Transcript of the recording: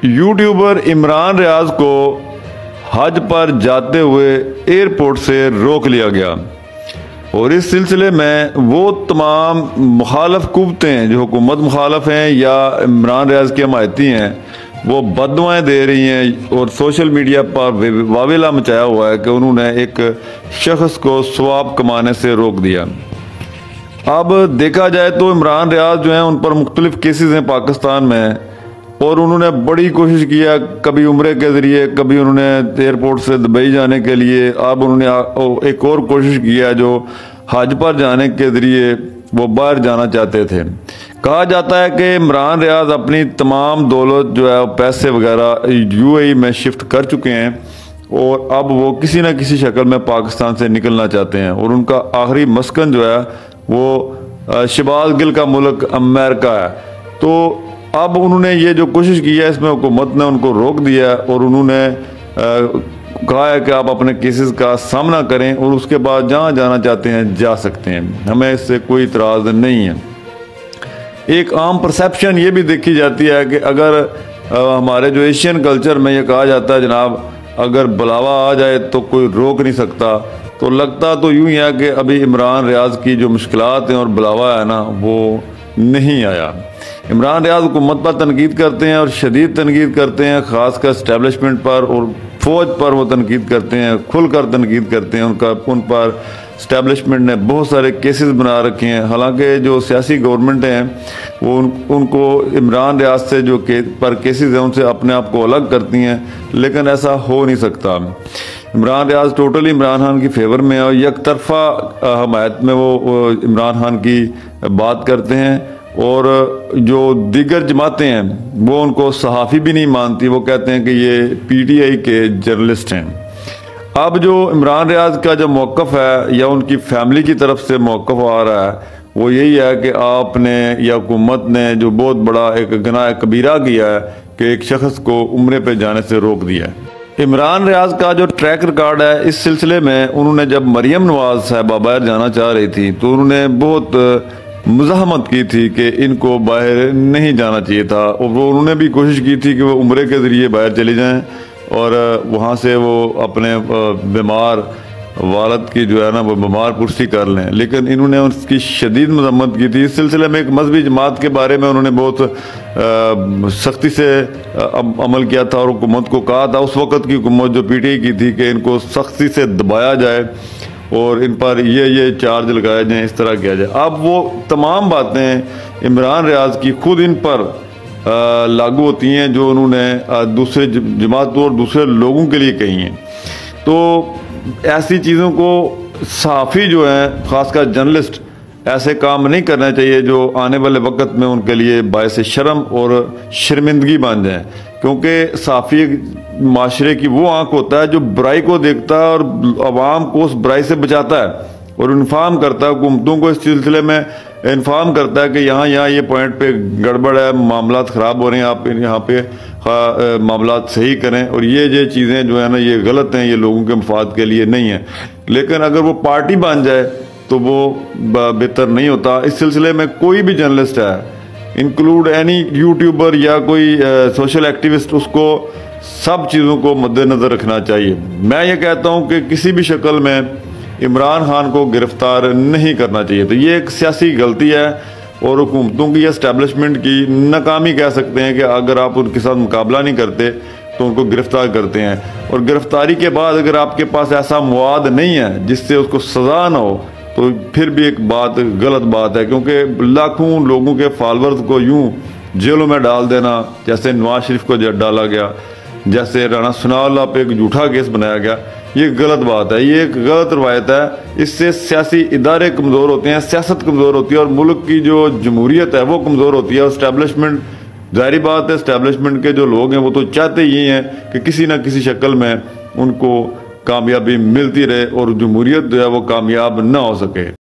YouTuber Imran Riaz को हज पर जाते हुए एयरपोर्ट से रोक लिया गया और इस सिलसिले में वो तमाम मुखालफ कुव्वतें जो हुकूमत मुखालफ हैं या इमरान रियाज की हमायती हैं वो बददुआएं दे रही हैं और सोशल मीडिया पर वावेला मचाया हुआ है कि उन्होंने एक शख्स को सवाब कमाने से रोक दिया। अब देखा जाए तो इमरान रियाज जो हैं उन पर मुख्तलिफ केसेस हैं पाकिस्तान में और उन्होंने बड़ी कोशिश किया, कभी उम्रे के ज़रिए, कभी उन्होंने एयरपोर्ट से दुबई जाने के लिए, अब उन्होंने एक और कोशिश किया जो हज पर जाने के ज़रिए वो बाहर जाना चाहते थे। कहा जाता है कि इमरान रियाज अपनी तमाम दौलत जो है पैसे वगैरह यूएई में शिफ्ट कर चुके हैं और अब वो किसी न किसी शक्ल में पाकिस्तान से निकलना चाहते हैं और उनका आखिरी मस्कन जो है वो शबाज गिल का मुल्क अमेरिका है। तो अब उन्होंने ये जो कोशिश की है इसमें हुकूमत ने उनको रोक दिया और उन्होंने कहा है कि आप अपने केसेस का सामना करें और उसके बाद जहाँ जाना चाहते हैं जा सकते हैं, हमें इससे कोई इतराज़ नहीं है। एक आम परसेप्शन ये भी देखी जाती है कि अगर हमारे जो एशियन कल्चर में ये कहा जाता है जनाब अगर बुलावा आ जाए तो कोई रोक नहीं सकता, तो लगता तो यूँ ही है कि अभी इमरान रियाज की जो मुश्किलात हैं और बुलावा है ना वो नहीं आया। इमरान रियाज हुकूमत पर तनकीद करते हैं और शदीद तनकीद करते हैं, ख़ासकर इस्टेब्लिशमेंट पर और फ़ौज पर वो तनकीद करते हैं, खुलकर तनकीद करते हैं। उन पर इस्टेब्लिशमेंट ने बहुत सारे केसेस बना रखे हैं। हालांकि जो सियासी गवर्नमेंट हैं वो उनको इमरान रियाज से जो पर केसेस हैं उनसे अपने आप को अलग करती हैं, लेकिन ऐसा हो नहीं सकता। इमरान रियाज टोटली इमरान खान की फेवर में है और एक तरफा हमायत में वो इमरान खान की बात करते हैं और जो दीगर जमातें हैं वो उनको सहाफ़ी भी नहीं मानती, वो कहते हैं कि ये पीटीआई के जर्नलिस्ट हैं। अब जो इमरान रियाज का जो मौक़िफ़ है या उनकी फैमिली की तरफ से मौक़िफ़ आ रहा है वो यही है कि आपने या हुकूमत ने जो बहुत बड़ा एक गुनाह कबीरा किया है कि एक शख्स को उम्रे पे जाने से रोक दिया है। इमरान रियाज का जो ट्रैक रिकॉर्ड है इस सिलसिले में उन्होंने जब मरियम नवाज साहिबा बाहर जाना चाह रही थी तो उन्होंने बहुत मुज़ाहमत की थी कि इनको बाहर नहीं जाना चाहिए था और वो उन्होंने भी कोशिश की थी कि वो उम्रे के ज़रिए बाहर चले जाएं और वहाँ से वो अपने बीमार वालद की जो है ना वो बीमार पुरसी कर लें, लेकिन इन्होंने उसकी शदीद मज़म्मत की थी। इस सिलसिले में एक मजहबी जमात के बारे में उन्होंने बहुत सख्ती से अमल किया था और हुकूमत को कहा था, उस वक़्त की हुकूमत जो पीटीआई की थी, कि इनको सख्ती से दबाया जाए और इन पर ये चार्ज लगाए जाएँ, इस तरह किया जाए। अब वो तमाम बातें इमरान रियाज की खुद इन पर लागू होती हैं जो उन्होंने दूसरे जमातों और दूसरे लोगों के लिए कही हैं। तो ऐसी चीज़ों को सहाफ़ी जो हैं ख़ासकर जर्नलिस्ट ऐसे काम नहीं करना चाहिए जो आने वाले वक्त में उनके लिए बायस शर्म और शर्मिंदगी बन जाए, क्योंकि सहाफ़ी माशरे की वो आंख होता है जो बुराई को देखता है और आवाम को उस बुराई से बचाता है और इन्फॉर्म करता है, हुकूमतों को इस सिलसिले में इन्फॉर्म करता है कि यहाँ ये पॉइंट पे गड़बड़ है, मामला ख़राब हो रहे हैं, आप यहाँ पे मामला सही करें और ये चीज़ें जो है ना ये गलत हैं, ये लोगों के मफाद के लिए नहीं है। लेकिन अगर वो पार्टी बन जाए तो वो बेहतर नहीं होता। इस सिलसिले में कोई भी जर्नलिस्ट है, इंक्लूड एनी यूट्यूबर या कोई सोशल एक्टिविस्ट, उसको सब चीज़ों को मद्देनज़र रखना चाहिए। मैं ये कहता हूँ कि किसी भी शक्ल में इमरान खान को गिरफ्तार नहीं करना चाहिए। तो ये एक सियासी गलती है और हुकूमतों की या इस्टेब्लिशमेंट की नाकामी कह सकते हैं कि अगर आप उनके साथ मुकाबला नहीं करते तो उनको गिरफ्तार करते हैं और गिरफ्तारी के बाद अगर आपके पास ऐसा मवाद नहीं है जिससे उसको सज़ा ना हो तो फिर भी एक बात गलत बात है, क्योंकि लाखों लोगों के फॉलोअर्स को यूं जेलों में डाल देना, जैसे नवाज शरीफ को डाला गया, जैसे राणा सनाउल्लाह पे एक झूठा केस बनाया गया, ये गलत बात है, ये एक गलत रवायत है। इससे सियासी इदारे कमज़ोर होते हैं, सियासत कमज़ोर होती है और मुल्क की जो जमहूरियत है वो कमज़ोर होती है। और इस्टेब्लिशमेंट, ज़ाहिर बात है इस्टेब्लिशमेंट के जो लोग हैं वो तो चाहते ही हैं कि किसी न किसी शक्ल में उनको कामयाबी मिलती रहे और जमहूरियत जो है वो कामयाब ना हो सके।